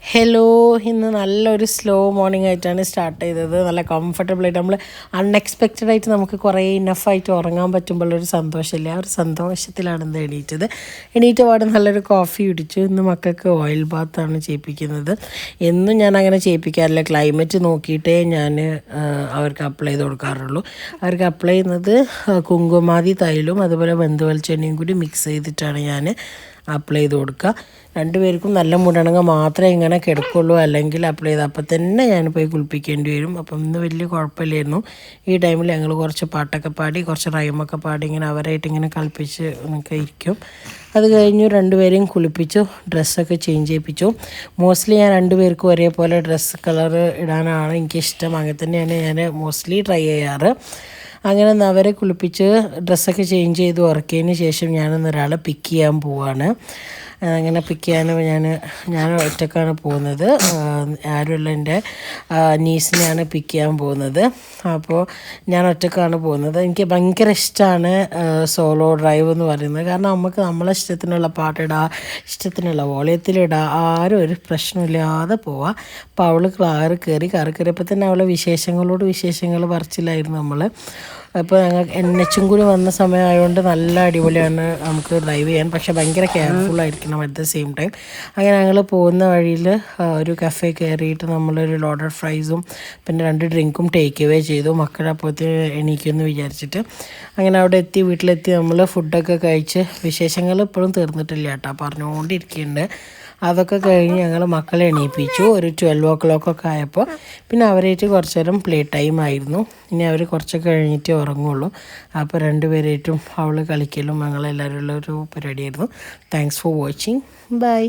Hello, ഇന്ന് നല്ലൊരു slow morning ആയിട്ടാണ് സ്റ്റാർട്ട് ചെയ്തത്. നല്ല കംഫർട്ടബിളായിട്ട് നമ്മൾ അൺഎക്സ്പെക്റ്റഡ് ആയിട്ട് നമുക്ക് കുറേ ഇനഫായിട്ട് ഉറങ്ങാൻ പറ്റുമ്പോഴൊരു സന്തോഷമില്ല. ആ ഒരു സന്തോഷത്തിലാണ് ഇന്ന് എണീറ്റ പാടെ നല്ലൊരു കോഫി കുടിച്ചു. ഇന്ന് മക്കൾക്ക് ഓയിൽ ബാത്താണ് ചെയ്യിപ്പിക്കുന്നത്. എന്നും ഞാൻ അങ്ങനെ ചെയ്യിപ്പിക്കാറില്ല. ക്ലൈമറ്റ് നോക്കിയിട്ടേ ഞാൻ അവർക്ക് അപ്ലൈ ചെയ്ത് കൊടുക്കാറുള്ളൂ. അവർക്ക് അപ്ലൈ ചെയ്യുന്നത് കുങ്കുമാതി തൈലും അതുപോലെ വെന്തവെളിച്ചെണ്ണയും കൂടി മിക്സ് ചെയ്തിട്ടാണ് ഞാൻ അപ്ലൈ ചെയ്ത് കൊടുക്കുക. രണ്ടുപേർക്കും നല്ല മൂടാണെങ്കിൽ മാത്രമേ ഇങ്ങനെ കിടക്കുള്ളൂ, അല്ലെങ്കിൽ അപ്ലൈ ചെയ്ത് അപ്പം തന്നെ ഞാൻ പോയി കുളിപ്പിക്കേണ്ടി വരും. അപ്പം ഇന്ന് വലിയ കുഴപ്പമില്ലായിരുന്നു. ഈ ടൈമിൽ ഞങ്ങൾ കുറച്ച് പാട്ടൊക്കെ പാടി കുറച്ച് റൈമൊക്കെ പാടി ഇങ്ങനെ അവരായിട്ട് ഇങ്ങനെ കളിപ്പിച്ച് ഒക്കെ ഇരിക്കും. അത് കഴിഞ്ഞു രണ്ടുപേരെയും കുളിപ്പിച്ചു, ഡ്രസ്സൊക്കെ ചേഞ്ച് ചെയ്യിപ്പിച്ചു. മോസ്റ്റ്ലി ഞാൻ രണ്ടുപേർക്കും ഒരേപോലെ ഡ്രസ്സ് കളർ ഇടാനാണ് എനിക്കിഷ്ടം. അങ്ങനെ തന്നെയാണ് ഞാൻ മോസ്റ്റ്ലി ട്രൈ ചെയ്യാറ്. അങ്ങനെ അവരെ കുളിപ്പിച്ച് ഡ്രസ്സൊക്കെ ചേഞ്ച് ചെയ്ത് ഉറക്കിയതിന് ശേഷം ഞാനൊന്നൊരാളെ പിക്ക് ചെയ്യാൻ പോവാണ്. അങ്ങനെ പിക്ക് ചെയ്യാൻ ഞാൻ ഒറ്റക്കാണ് പോകുന്നത്. ആരുമല്ല, എൻ്റെ നീസിനെയാണ് പിക്ക് ചെയ്യാൻ പോകുന്നത്. അപ്പോൾ ഞാൻ ഒറ്റക്കാണ് പോകുന്നത്. എനിക്ക് ഭയങ്കര ഇഷ്ടമാണ് സോളോ ഡ്രൈവ് എന്ന് പറയുന്നത്. കാരണം നമുക്ക് നമ്മളെ ഇഷ്ടത്തിനുള്ള പാട്ടിടാം, ഇഷ്ടത്തിനുള്ള വോളിയത്തിലിടാം, ആരും ഒരു പ്രശ്നമില്ലാതെ പോവാം. അപ്പോൾ അവൾ കാറ് കയറിയപ്പോൾ തന്നെ അവളെ വിശേഷങ്ങൾ പറിച്ചില്ലായിരുന്നു നമ്മൾ. അപ്പോൾ ഞങ്ങൾ NH കൂടി വന്ന സമയമായതുകൊണ്ട് നല്ല അടിപൊളിയാണ് നമുക്ക് ഡ്രൈവ് ചെയ്യാൻ. പക്ഷേ ഭയങ്കര കെയർഫുള്ളായിരിക്കണം അറ്റ് ദ സെയിം ടൈം. അങ്ങനെ ഞങ്ങൾ പോകുന്ന വഴിയിൽ ഒരു കഫേ കയറിയിട്ട് നമ്മളൊരു ലോഡഡ് ഫ്രൈസും പിന്നെ 2 ഡ്രിങ്കും ടേക്ക് അവേ ചെയ്തു. മക്കളെ അപ്പോഴത്തെ എണീക്കുമെന്ന് വിചാരിച്ചിട്ട്. അങ്ങനെ അവിടെ വീട്ടിലെത്തി നമ്മൾ ഫുഡൊക്കെ കഴിച്ച് വിശേഷങ്ങൾ ഇപ്പോഴും തീർന്നിട്ടില്ല കേട്ടോ, പറഞ്ഞുകൊണ്ടിരിക്കുന്നുണ്ട്. അതൊക്കെ കഴിഞ്ഞ് ഞങ്ങൾ മക്കളെ എണീപ്പിച്ചു. ഒരു 12 o'clock ഒക്കെ ആയപ്പോൾ പിന്നെ അവരായിട്ട് കുറച്ച് നേരം പ്ലേ ടൈം ആയിരുന്നു. ഇനി അവർ കുറച്ചൊക്കെ കഴിഞ്ഞിട്ട് ഉറങ്ങുള്ളൂ. അപ്പോൾ രണ്ടുപേരായിട്ടും അവൾ കളിക്കലും ഞങ്ങളെല്ലാവരും ഉള്ള ഒരു പരിപാടിയായിരുന്നു. Thanks for watching. ബൈ.